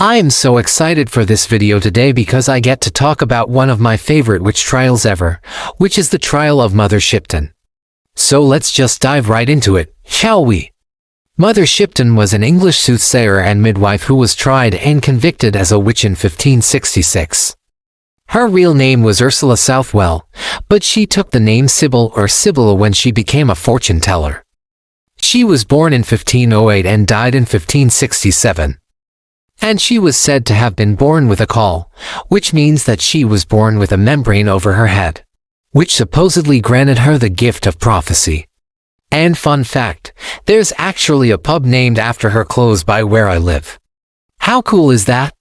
I am so excited for this video today because I get to talk about one of my favorite witch trials ever, which is the trial of Mother Shipton. So let's just dive right into it, shall we? Mother Shipton was an English soothsayer and midwife who was tried and convicted as a witch in 1566. Her real name was Ursula Southwell, but she took the name Sybil or Sibylla when she became a fortune teller. She was born in 1508 and died in 1567. And she was said to have been born with a caul, which means that she was born with a membrane over her head, which supposedly granted her the gift of prophecy. And fun fact, there's actually a pub named after her close by where I live. How cool is that?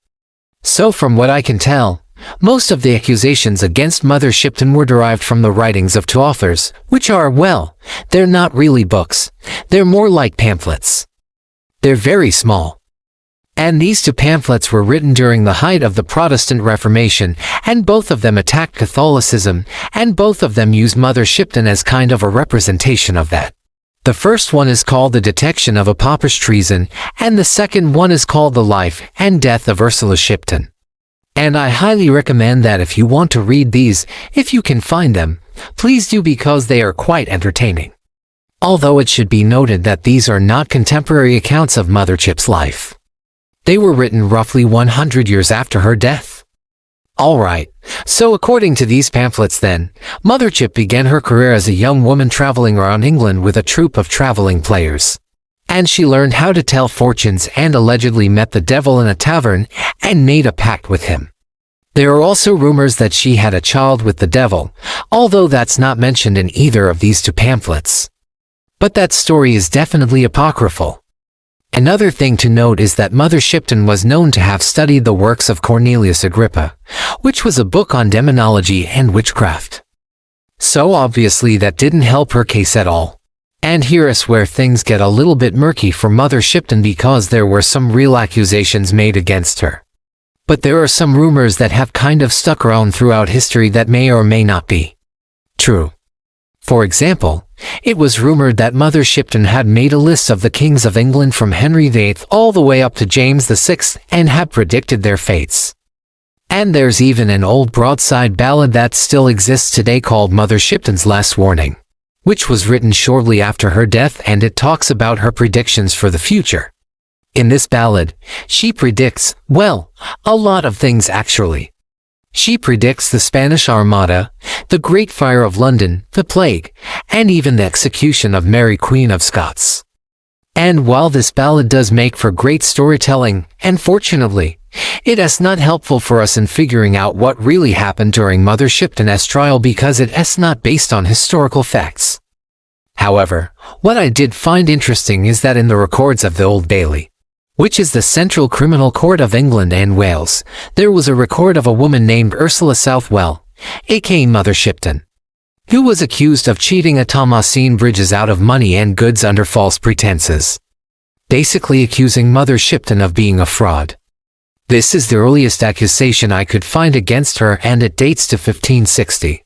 So from what I can tell, most of the accusations against Mother Shipton were derived from the writings of two authors, which are, well, they're not really books, they're more like pamphlets. They're very small. And these two pamphlets were written during the height of the Protestant Reformation, and both of them attacked Catholicism, and both of them used Mother Shipton as kind of a representation of that. The first one is called The Detection of a Popish Treason, and the second one is called The Life and Death of Ursula Shipton. And I highly recommend that if you want to read these, if you can find them, please do because they are quite entertaining. Although it should be noted that these are not contemporary accounts of Mother Chip's life. They were written roughly 100 years after her death. Alright, so according to these pamphlets then, Mother Chip began her career as a young woman traveling around England with a troupe of traveling players. And she learned how to tell fortunes and allegedly met the devil in a tavern and made a pact with him. There are also rumors that she had a child with the devil, although that's not mentioned in either of these two pamphlets. But that story is definitely apocryphal. Another thing to note is that Mother Shipton was known to have studied the works of Cornelius Agrippa, which was a book on demonology and witchcraft. So obviously that didn't help her case at all. And here is where things get a little bit murky for Mother Shipton because there were some real accusations made against her. But there are some rumors that have kind of stuck around throughout history that may or may not be true. For example, it was rumored that Mother Shipton had made a list of the kings of England from Henry VIII all the way up to James VI and had predicted their fates. And there's even an old broadside ballad that still exists today called Mother Shipton's Last Warning, which was written shortly after her death, and it talks about her predictions for the future. In this ballad, she predicts, well, a lot of things actually. She predicts the Spanish Armada, the Great Fire of London, the plague, and even the execution of Mary Queen of Scots. And while this ballad does make for great storytelling, unfortunately, it is not helpful for us in figuring out what really happened during Mother Shipton's trial because it is not based on historical facts. However, what I did find interesting is that in the records of the Old Bailey, which is the central criminal court of England and Wales, there was a record of a woman named Ursula Southwell, aka Mother Shipton, who was accused of cheating a Thomasine Bridges out of money and goods under false pretenses, basically accusing Mother Shipton of being a fraud. This is the earliest accusation I could find against her, and it dates to 1560.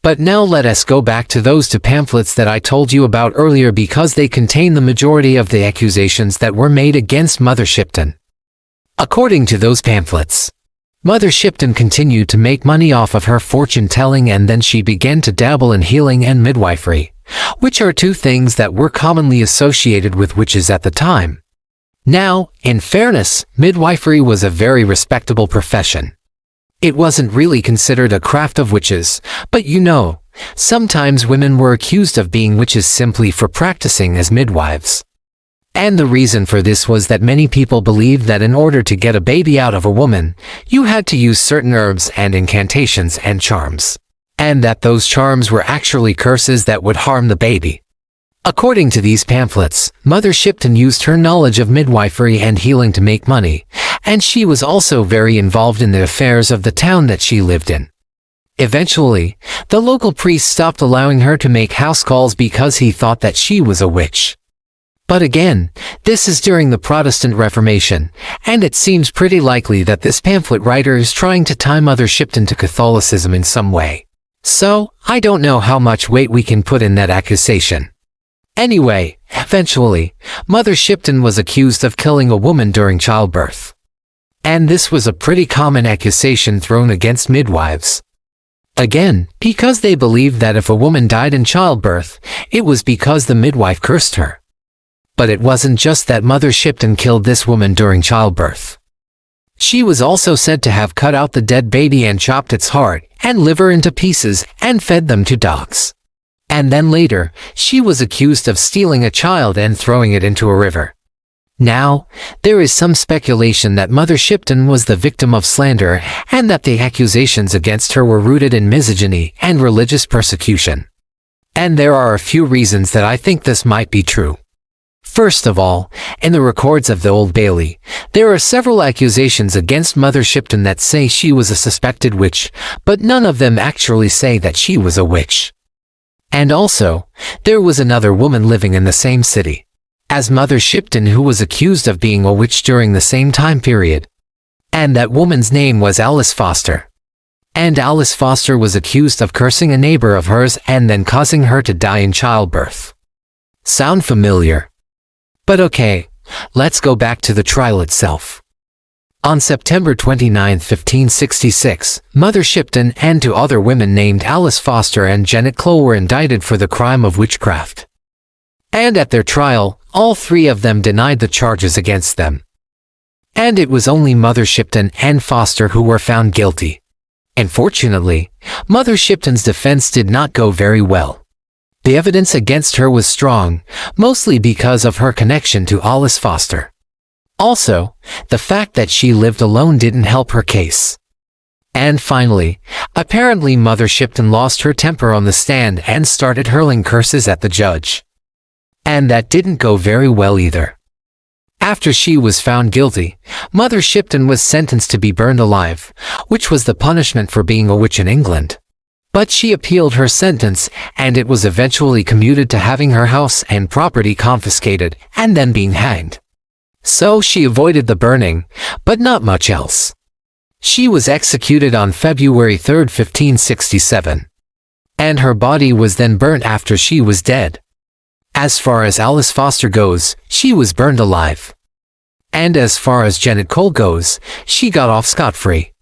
But now let us go back to those two pamphlets that I told you about earlier because they contain the majority of the accusations that were made against Mother Shipton. According to those pamphlets, Mother Shipton continued to make money off of her fortune-telling, and then she began to dabble in healing and midwifery, which are two things that were commonly associated with witches at the time. Now, in fairness, midwifery was a very respectable profession. It wasn't really considered a craft of witches, but you know, sometimes women were accused of being witches simply for practicing as midwives. And the reason for this was that many people believed that in order to get a baby out of a woman, you had to use certain herbs and incantations and charms, and that those charms were actually curses that would harm the baby. According to these pamphlets, Mother Shipton used her knowledge of midwifery and healing to make money, and she was also very involved in the affairs of the town that she lived in. Eventually, the local priest stopped allowing her to make house calls because he thought that she was a witch. But again, this is during the Protestant Reformation, and it seems pretty likely that this pamphlet writer is trying to tie Mother Shipton to Catholicism in some way. So, I don't know how much weight we can put in that accusation. Anyway, eventually, Mother Shipton was accused of killing a woman during childbirth. And this was a pretty common accusation thrown against midwives. Again, because they believed that if a woman died in childbirth, it was because the midwife cursed her. But it wasn't just that Mother Shipton killed this woman during childbirth. She was also said to have cut out the dead baby and chopped its heart and liver into pieces and fed them to dogs. And then later, she was accused of stealing a child and throwing it into a river. Now, there is some speculation that Mother Shipton was the victim of slander and that the accusations against her were rooted in misogyny and religious persecution. And there are a few reasons that I think this might be true. First of all, in the records of the Old Bailey, there are several accusations against Mother Shipton that say she was a suspected witch, but none of them actually say that she was a witch. And also, there was another woman living in the same city as Mother Shipton who was accused of being a witch during the same time period. And that woman's name was Alice Foster. And Alice Foster was accused of cursing a neighbor of hers and then causing her to die in childbirth. Sound familiar? But okay, let's go back to the trial itself. On September 29, 1566, Mother Shipton and two other women named Alice Foster and Janet Clow were indicted for the crime of witchcraft. And at their trial, all three of them denied the charges against them. And it was only Mother Shipton and Foster who were found guilty. Unfortunately, Mother Shipton's defense did not go very well. The evidence against her was strong, mostly because of her connection to Alice Foster. Also, the fact that she lived alone didn't help her case. And finally, apparently Mother Shipton lost her temper on the stand and started hurling curses at the judge. And that didn't go very well either. After she was found guilty, Mother Shipton was sentenced to be burned alive, which was the punishment for being a witch in England. But she appealed her sentence, and it was eventually commuted to having her house and property confiscated and then being hanged. So she avoided the burning, but not much else. She was executed on February 3, 1567. And her body was then burnt after she was dead. As far as Alice Foster goes, she was burned alive. And as far as Janet Cole goes, she got off scot-free.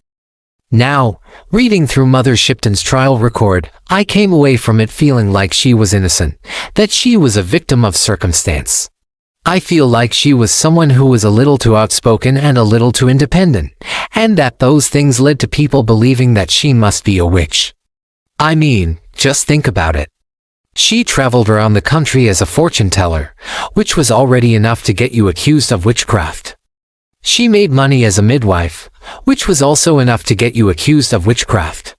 Now, reading through Mother Shipton's trial record, I came away from it feeling like she was innocent, that she was a victim of circumstance. I feel like she was someone who was a little too outspoken and a little too independent, and that those things led to people believing that she must be a witch. I mean, just think about it. She traveled around the country as a fortune teller, which was already enough to get you accused of witchcraft. She made money as a midwife, which was also enough to get you accused of witchcraft.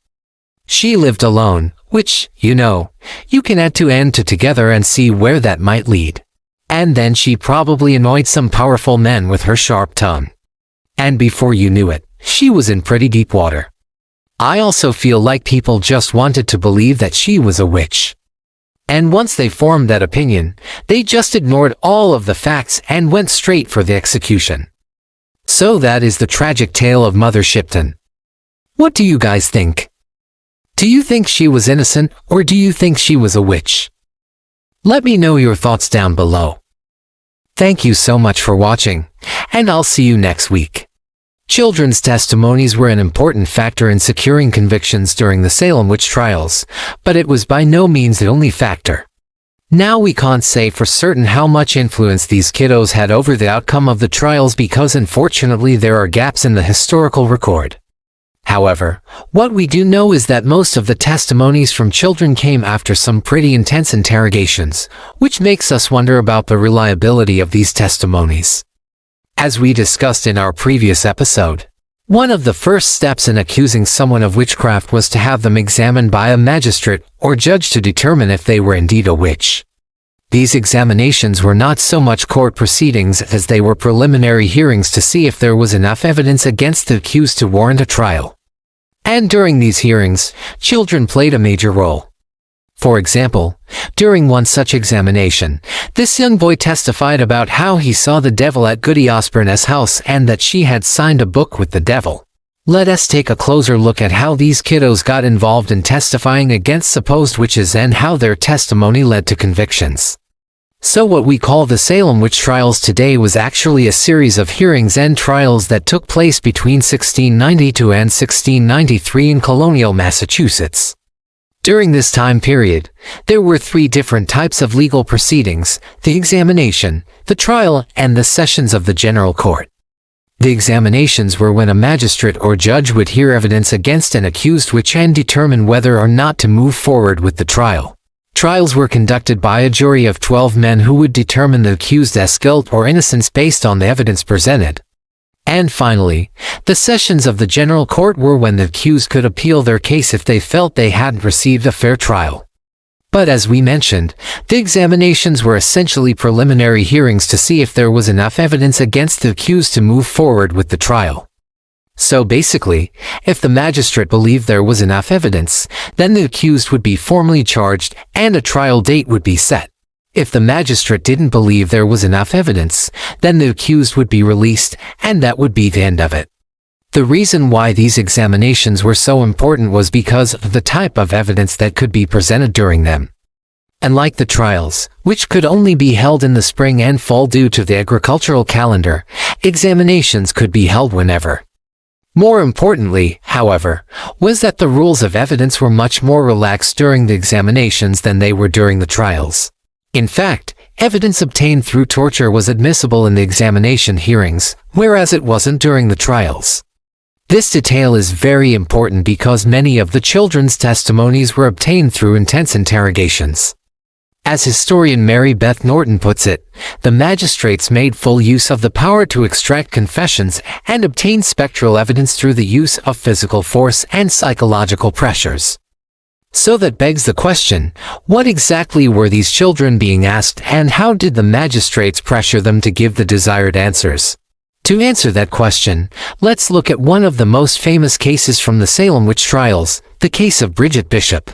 She lived alone, which, you know, you can add two and two together and see where that might lead. And then she probably annoyed some powerful men with her sharp tongue. And before you knew it, she was in pretty deep water. I also feel like people just wanted to believe that she was a witch. And once they formed that opinion, they just ignored all of the facts and went straight for the execution. So that is the tragic tale of Mother Shipton. What do you guys think? Do you think she was innocent, or do you think she was a witch? Let me know your thoughts down below. Thank you so much for watching, and I'll see you next week. Children's testimonies were an important factor in securing convictions during the Salem Witch Trials, but it was by no means the only factor. Now we can't say for certain how much influence these kiddos had over the outcome of the trials because unfortunately there are gaps in the historical record. However, what we do know is that most of the testimonies from children came after some pretty intense interrogations, which makes us wonder about the reliability of these testimonies. As we discussed in our previous episode, one of the first steps in accusing someone of witchcraft was to have them examined by a magistrate or judge to determine if they were indeed a witch. These examinations were not so much court proceedings as they were preliminary hearings to see if there was enough evidence against the accused to warrant a trial. And during these hearings, children played a major role. For example, during one such examination, this young boy testified about how he saw the devil at Goody Osborne's house and that she had signed a book with the devil. Let us take a closer look at how these kiddos got involved in testifying against supposed witches and how their testimony led to convictions. So what we call the Salem Witch Trials today was actually a series of hearings and trials that took place between 1692 and 1693 in colonial Massachusetts. During this time period, there were three different types of legal proceedings: the examination, the trial, and the sessions of the general court. The examinations were when a magistrate or judge would hear evidence against an accused witch and determine whether or not to move forward with the trial. Trials were conducted by a jury of 12 men who would determine the accused's guilt or innocence based on the evidence presented. And finally, the sessions of the general court were when the accused could appeal their case if they felt they hadn't received a fair trial. But as we mentioned, the examinations were essentially preliminary hearings to see if there was enough evidence against the accused to move forward with the trial. So basically, if the magistrate believed there was enough evidence, then the accused would be formally charged and a trial date would be set. If the magistrate didn't believe there was enough evidence, then the accused would be released, and that would be the end of it. The reason why these examinations were so important was because of the type of evidence that could be presented during them. Unlike the trials, which could only be held in the spring and fall due to the agricultural calendar, examinations could be held whenever. More importantly, however, was that the rules of evidence were much more relaxed during the examinations than they were during the trials. In fact, evidence obtained through torture was admissible in the examination hearings, whereas it wasn't during the trials. This detail is very important because many of the children's testimonies were obtained through intense interrogations. As historian Mary Beth Norton puts it, the magistrates made full use of the power to extract confessions and obtain spectral evidence through the use of physical force and psychological pressures. So that begs the question, what exactly were these children being asked, and how did the magistrates pressure them to give the desired answers? To answer that question, let's look at one of the most famous cases from the Salem Witch Trials, the case of Bridget Bishop.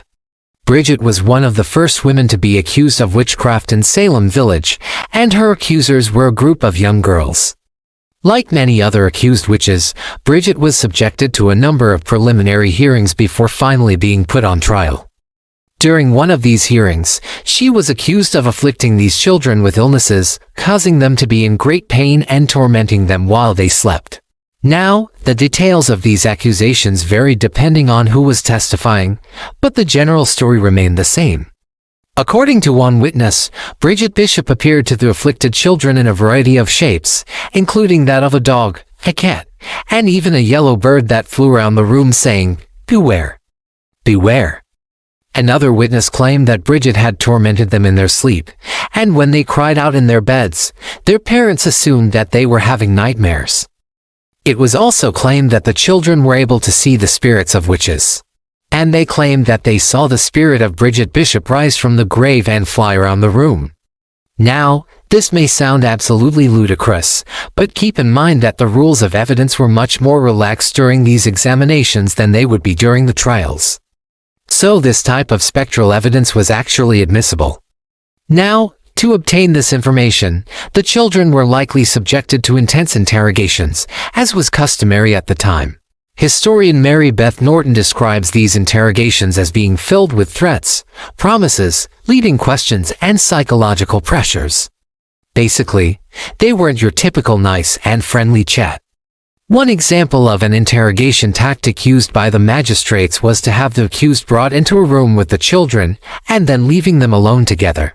Bridget was one of the first women to be accused of witchcraft in Salem Village, and her accusers were a group of young girls. Like many other accused witches, Bridget was subjected to a number of preliminary hearings before finally being put on trial. During one of these hearings, she was accused of afflicting these children with illnesses, causing them to be in great pain and tormenting them while they slept. Now, the details of these accusations varied depending on who was testifying, but the general story remained the same. According to one witness, Bridget Bishop appeared to the afflicted children in a variety of shapes, including that of a dog, a cat, and even a yellow bird that flew around the room saying, "Beware! Beware!" Another witness claimed that Bridget had tormented them in their sleep, and when they cried out in their beds, their parents assumed that they were having nightmares. It was also claimed that the children were able to see the spirits of witches. And they claimed that they saw the spirit of Bridget Bishop rise from the grave and fly around the room. Now, this may sound absolutely ludicrous, but keep in mind that the rules of evidence were much more relaxed during these examinations than they would be during the trials. So this type of spectral evidence was actually admissible. Now, to obtain this information, the children were likely subjected to intense interrogations, as was customary at the time. Historian Mary Beth Norton describes these interrogations as being filled with threats, promises, leading questions, and psychological pressures. Basically, they weren't your typical nice and friendly chat. One example of an interrogation tactic used by the magistrates was to have the accused brought into a room with the children, and then leaving them alone together.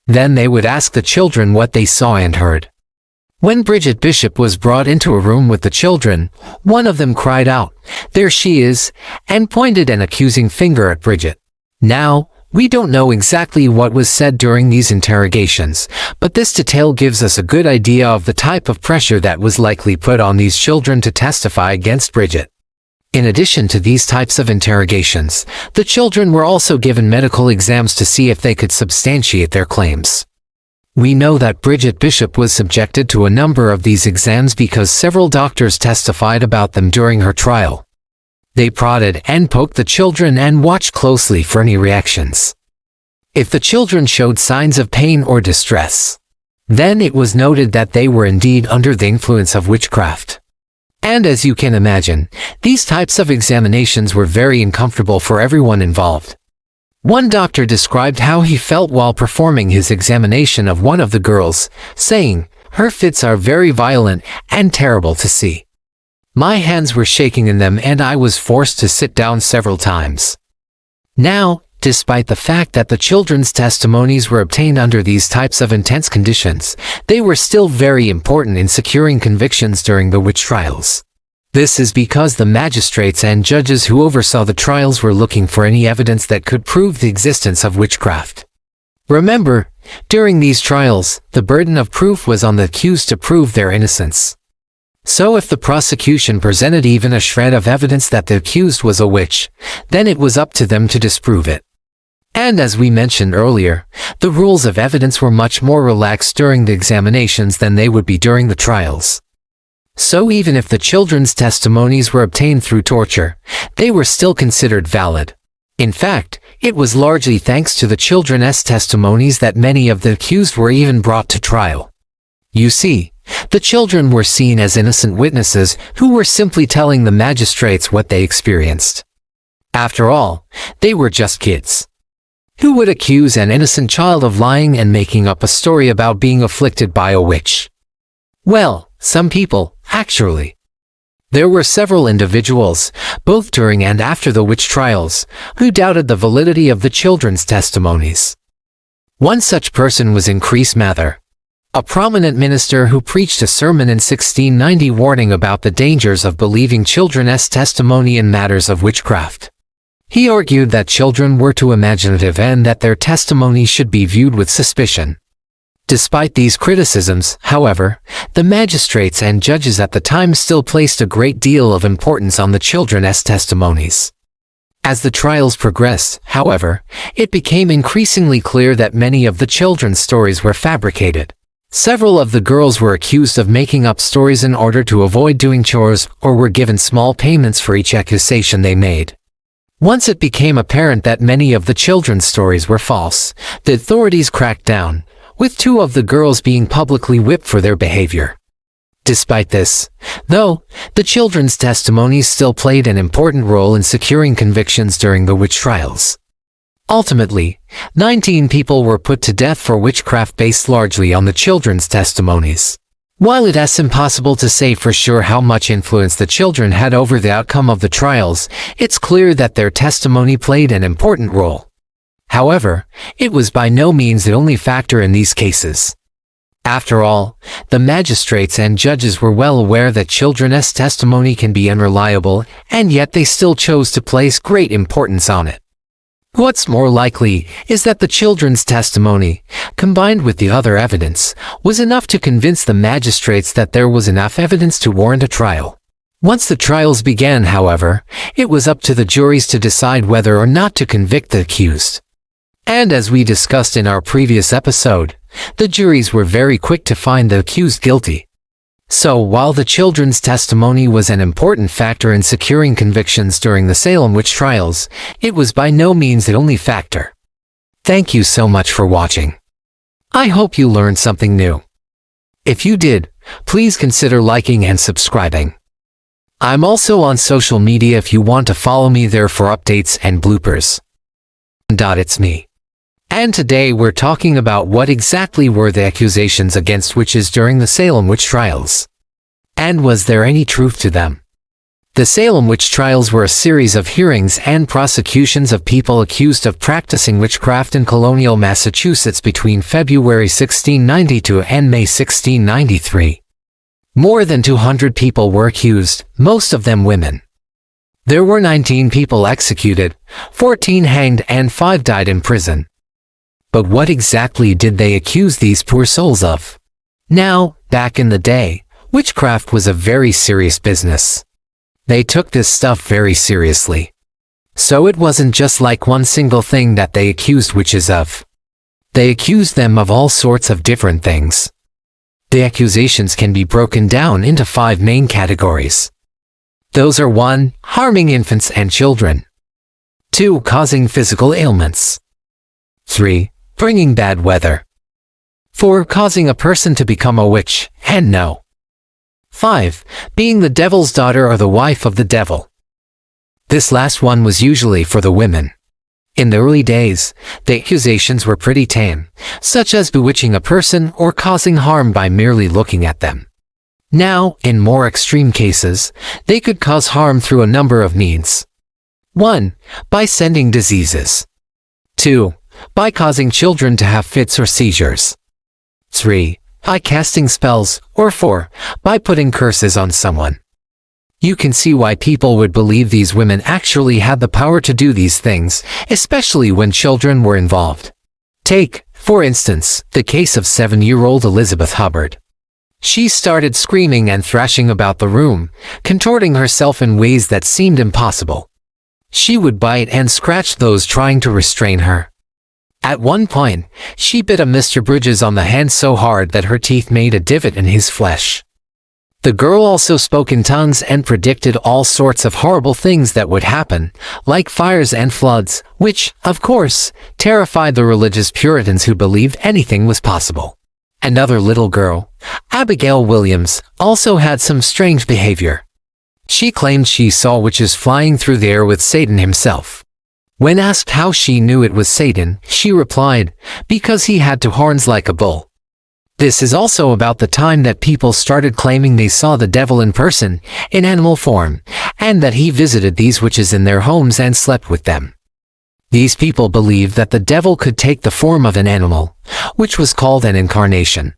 Then they would ask the children what they saw and heard. When Bridget Bishop was brought into a room with the children, one of them cried out, "There she is," and pointed an accusing finger at Bridget. Now, we don't know exactly what was said during these interrogations, but this detail gives us a good idea of the type of pressure that was likely put on these children to testify against Bridget. In addition to these types of interrogations, the children were also given medical exams to see if they could substantiate their claims. We know that Bridget Bishop was subjected to a number of these exams because several doctors testified about them during her trial. They prodded and poked the children and watched closely for any reactions. If the children showed signs of pain or distress, then it was noted that they were indeed under the influence of witchcraft. And as you can imagine, these types of examinations were very uncomfortable for everyone involved. One doctor described how he felt while performing his examination of one of the girls, saying, "Her fits are very violent and terrible to see. My hands were shaking in them and I was forced to sit down several times." Now, despite the fact that the children's testimonies were obtained under these types of intense conditions, they were still very important in securing convictions during the witch trials. This is because the magistrates and judges who oversaw the trials were looking for any evidence that could prove the existence of witchcraft. Remember, during these trials, the burden of proof was on the accused to prove their innocence. So if the prosecution presented even a shred of evidence that the accused was a witch, then it was up to them to disprove it. And as we mentioned earlier, the rules of evidence were much more relaxed during the examinations than they would be during the trials. So even if the children's testimonies were obtained through torture, they were still considered valid. In fact, it was largely thanks to the children's testimonies that many of the accused were even brought to trial. You see, the children were seen as innocent witnesses who were simply telling the magistrates what they experienced. After all, they were just kids. Who would accuse an innocent child of lying and making up a story about being afflicted by a witch? Well, some people, actually. There were several individuals, both during and after the witch trials, who doubted the validity of the children's testimonies. One such person was Increase Mather, a prominent minister who preached a sermon in 1690 warning about the dangers of believing children's testimony in matters of witchcraft. He argued that children were too imaginative and that their testimony should be viewed with suspicion. Despite these criticisms, however, the magistrates and judges at the time still placed a great deal of importance on the children's testimonies. As the trials progressed, however, it became increasingly clear that many of the children's stories were fabricated. Several of the girls were accused of making up stories in order to avoid doing chores or were given small payments for each accusation they made. Once it became apparent that many of the children's stories were false, the authorities cracked down, with 2 of the girls being publicly whipped for their behavior. Despite this, though, the children's testimonies still played an important role in securing convictions during the witch trials. Ultimately, 19 people were put to death for witchcraft based largely on the children's testimonies. While it is impossible to say for sure how much influence the children had over the outcome of the trials, it's clear that their testimony played an important role. However, it was by no means the only factor in these cases. After all, the magistrates and judges were well aware that children's testimony can be unreliable, and yet they still chose to place great importance on it. What's more likely is that the children's testimony, combined with the other evidence, was enough to convince the magistrates that there was enough evidence to warrant a trial. Once the trials began, however, it was up to the juries to decide whether or not to convict the accused. And as we discussed in our previous episode, the juries were very quick to find the accused guilty. So while the children's testimony was an important factor in securing convictions during the Salem Witch Trials, it was by no means the only factor. Thank you so much for watching. I hope you learned something new. If you did, please consider liking and subscribing. I'm also on social media if you want to follow me there for updates and bloopers. It's me. And today we're talking about what exactly were the accusations against witches during the Salem Witch Trials. And was there any truth to them? The Salem Witch Trials were a series of hearings and prosecutions of people accused of practicing witchcraft in colonial Massachusetts between February 1692 and May 1693. More than 200 people were accused, most of them women. There were 19 people executed, 14 hanged, and 5 died in prison. But what exactly did they accuse these poor souls of? Now, back in the day, witchcraft was a very serious business. They took this stuff very seriously. So it wasn't just like one single thing that they accused witches of. They accused them of all sorts of different things. The accusations can be broken down into 5 main categories. Those are 1. Harming infants and children. 2. Causing physical ailments. 3. Bringing bad weather. 4. Causing a person to become a witch, and no. 5. Being the devil's daughter or the wife of the devil. This last one was usually for the women. In the early days, the accusations were pretty tame, such as bewitching a person or causing harm by merely looking at them. Now, in more extreme cases, they could cause harm through a number of means. 1. By sending diseases. 2. By causing children to have fits or seizures. 3. By casting spells, or 4. By putting curses on someone. You can see why people would believe these women actually had the power to do these things, especially when children were involved. Take, for instance, the case of 7-year-old Elizabeth Hubbard. She started screaming and thrashing about the room, contorting herself in ways that seemed impossible. She would bite and scratch those trying to restrain her. At one point, she bit a Mr. Bridges on the hand so hard that her teeth made a divot in his flesh. The girl also spoke in tongues and predicted all sorts of horrible things that would happen, like fires and floods, which, of course, terrified the religious Puritans who believed anything was possible. Another little girl, Abigail Williams, also had some strange behavior. She claimed she saw witches flying through the air with Satan himself. When asked how she knew it was Satan, she replied, "Because he had two horns like a bull." This is also about the time that people started claiming they saw the devil in person, in animal form, and that he visited these witches in their homes and slept with them. These people believed that the devil could take the form of an animal, which was called an incarnation,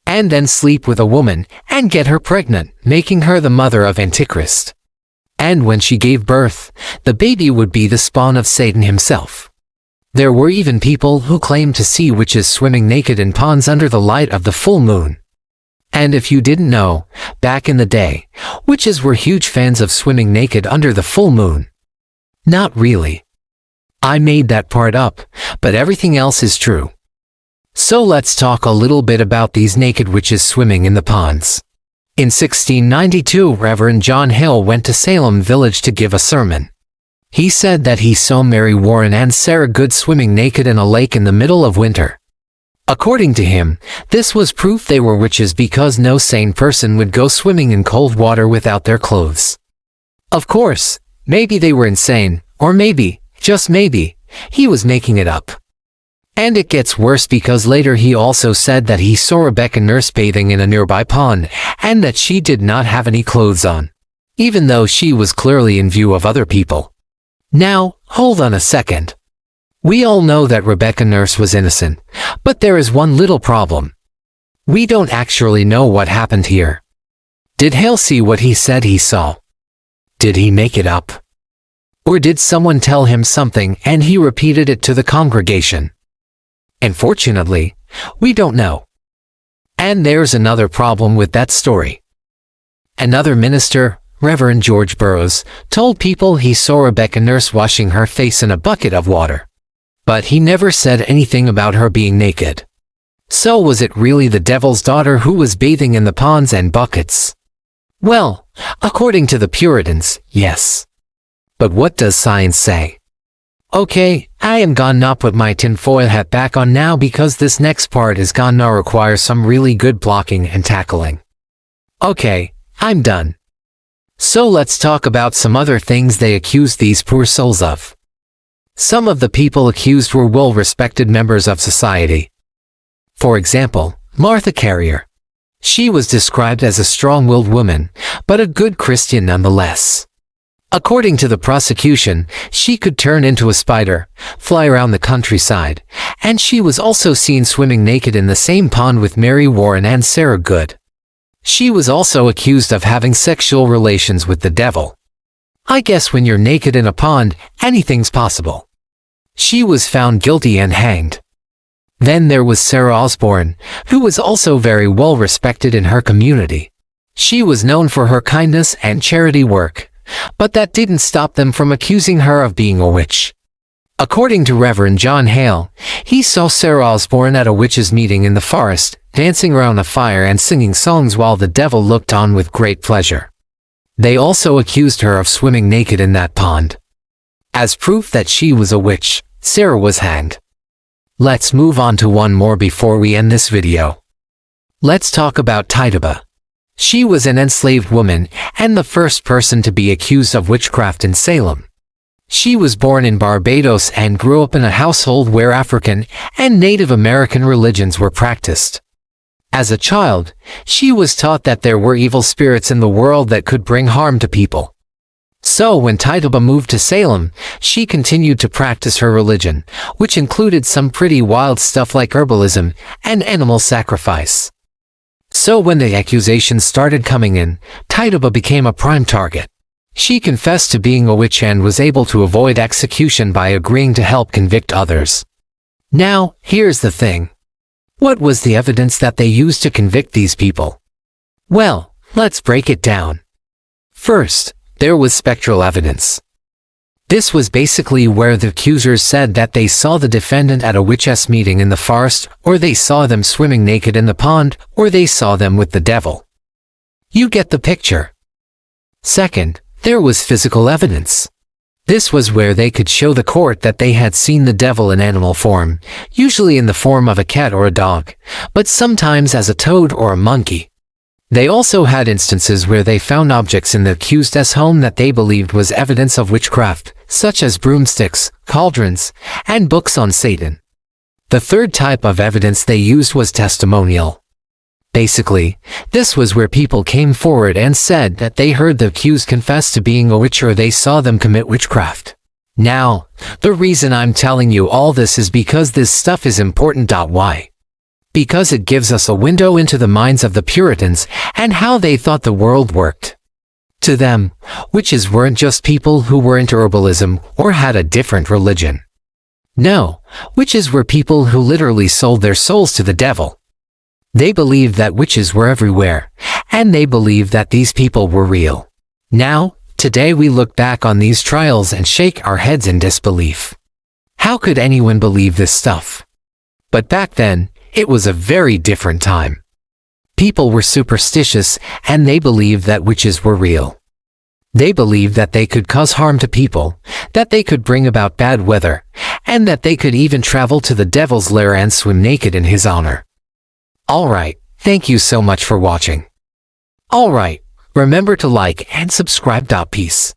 and then sleep with a woman and get her pregnant, making her the mother of Antichrist. And when she gave birth, the baby would be the spawn of Satan himself. There were even people who claimed to see witches swimming naked in ponds under the light of the full moon. And if you didn't know, back in the day, witches were huge fans of swimming naked under the full moon. Not really. I made that part up, but everything else is true. So let's talk a little bit about these naked witches swimming in the ponds. In 1692, Reverend John Hill went to Salem Village to give a sermon. He said that he saw Mary Warren and Sarah Good swimming naked in a lake in the middle of winter. According to him, this was proof they were witches because no sane person would go swimming in cold water without their clothes. Of course, maybe they were insane, or maybe, just maybe, he was making it up. And it gets worse because later he also said that he saw Rebecca Nurse bathing in a nearby pond, and that she did not have any clothes on, even though she was clearly in view of other people. Now, hold on a second. We all know that Rebecca Nurse was innocent, but there is one little problem. We don't actually know what happened here. Did Hale see what he said he saw? Did he make it up? Or did someone tell him something and he repeated it to the congregation? Unfortunately, we don't know. And there's another problem with that story. Another minister, Reverend George Burroughs, told people he saw Rebecca Nurse washing her face in a bucket of water. But he never said anything about her being naked. So was it really the devil's daughter who was bathing in the ponds and buckets? Well, according to the Puritans, yes. But what does science say? Okay, I am gonna put my tinfoil hat back on now because this next part is gonna require some really good blocking and tackling. Okay, I'm done. So let's talk about some other things they accused these poor souls of. Some of the people accused were well-respected members of society. For example, Martha Carrier. She was described as a strong-willed woman, but a good Christian nonetheless. According to the prosecution, she could turn into a spider, fly around the countryside, and she was also seen swimming naked in the same pond with Mary Warren and Sarah Good. She was also accused of having sexual relations with the devil. I guess when you're naked in a pond, anything's possible. She was found guilty and hanged. Then there was Sarah Osborne, who was also very well respected in her community. She was known for her kindness and charity work, but that didn't stop them from accusing her of being a witch. According to Reverend John Hale, he saw Sarah Osborne at a witches' meeting in the forest, dancing around a fire and singing songs while the devil looked on with great pleasure. They also accused her of swimming naked in that pond. As proof that she was a witch, Sarah was hanged. Let's move on to one more before we end this video. Let's talk about Tituba. She was an enslaved woman and the first person to be accused of witchcraft in Salem. She was born in Barbados and grew up in a household where African and Native American religions were practiced. As a child, she was taught that there were evil spirits in the world that could bring harm to people. So when Tituba moved to Salem, she continued to practice her religion, which included some pretty wild stuff like herbalism and animal sacrifice. So when the accusations started coming in, Tituba became a prime target. She confessed to being a witch and was able to avoid execution by agreeing to help convict others. Now, here's the thing. What was the evidence that they used to convict these people? Well, let's break it down. First, there was spectral evidence. This was basically where the accusers said that they saw the defendant at a witches' meeting in the forest, or they saw them swimming naked in the pond, or they saw them with the devil. You get the picture. Second, there was physical evidence. This was where they could show the court that they had seen the devil in animal form, usually in the form of a cat or a dog, but sometimes as a toad or a monkey. They also had instances where they found objects in the accused's home that they believed was evidence of witchcraft, such as broomsticks, cauldrons, and books on Satan. The third type of evidence they used was testimonial. Basically, this was where people came forward and said that they heard the accused confess to being a witch or they saw them commit witchcraft. Now, the reason I'm telling you all this is because this stuff is important. Why? Because it gives us a window into the minds of the Puritans and how they thought the world worked. To them, witches weren't just people who were into herbalism or had a different religion. No, witches were people who literally sold their souls to the devil. They believed that witches were everywhere, and they believed that these people were real. Now, today we look back on these trials and shake our heads in disbelief. How could anyone believe this stuff? But back then, it was a very different time. People were superstitious, and they believed that witches were real. They believed that they could cause harm to people, that they could bring about bad weather, and that they could even travel to the devil's lair and swim naked in his honor. Alright, thank you so much for watching. Alright, remember to like and subscribe. Peace.